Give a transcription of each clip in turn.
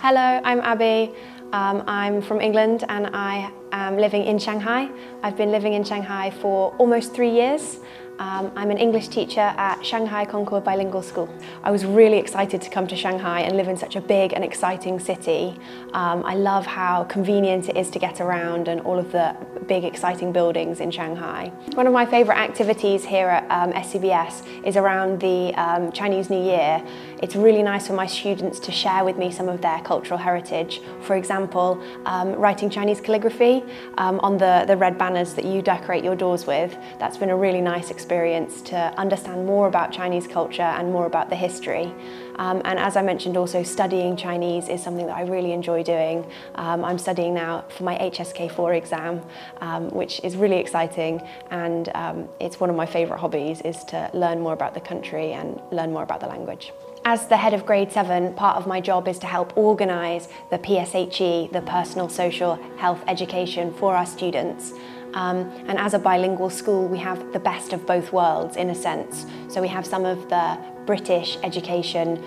Hello, I'm Abby. I'm from England and I am living in Shanghai. I've been living in Shanghai for almost 3 years. I'm an English teacher at Shanghai Concord Bilingual School. I was really excited to come to Shanghai and live in such a big and exciting city. I love how convenient it is to get around and all of the big exciting buildings in Shanghai. One of my favourite activities here at SCBS is around the Chinese New Year. It's really nice for my students to share with me some of their cultural heritage. For example, writing Chinese calligraphy on the red banners that you decorate your doors with. That's been a really nice experience to understand more about Chinese culture and more about the history. And as I mentioned, also studying Chinese is something that I really enjoy doing. I'm studying now for my HSK4 exam, which is really exciting, and it's one of my favourite hobbies is to learn more about the country and learn more about the language. As the head of grade 7, part of my job is to help organise the PSHE, the Personal Social Health Education for our students. And as a bilingual school, we have the best of both worlds in a sense. So we have some of the British education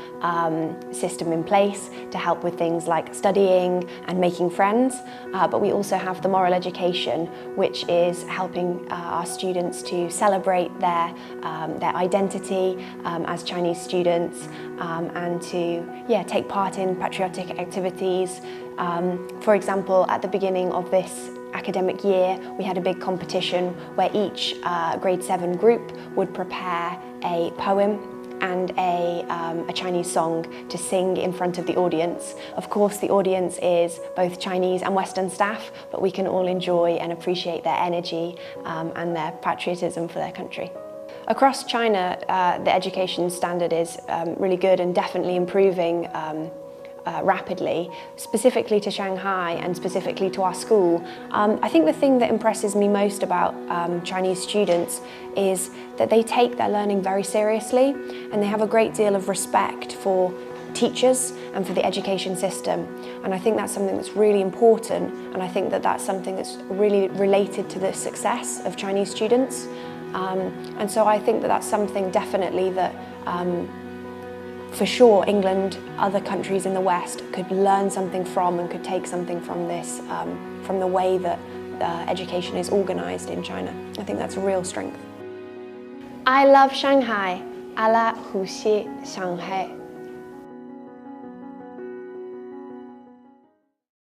system in place to help with things like studying and making friends, but we also have the moral education, which is helping our students to celebrate their identity as Chinese students and to take part in patriotic activities. For example, at the beginning of this academic year, we had a big competition where each grade 7 group would prepare a poem and a Chinese song to sing in front of the audience. Of course, the audience is both Chinese and Western staff, but we can all enjoy and appreciate their energy and their patriotism for their country. Across China, the education standard is really good and definitely improving rapidly. Specifically to Shanghai and specifically to our school, I think the thing that impresses me most about Chinese students is that they take their learning very seriously and they have a great deal of respect for teachers and for the education system. And I think that's something that's really important, and I think that that's something that's really related to the success of Chinese students. And so I think that that's something definitely that for sure, England, other countries in the West could learn something from and could take something from this, from the way that education is organised in China. I think that's a real strength. I love Shanghai. 阿拉呼吸上海。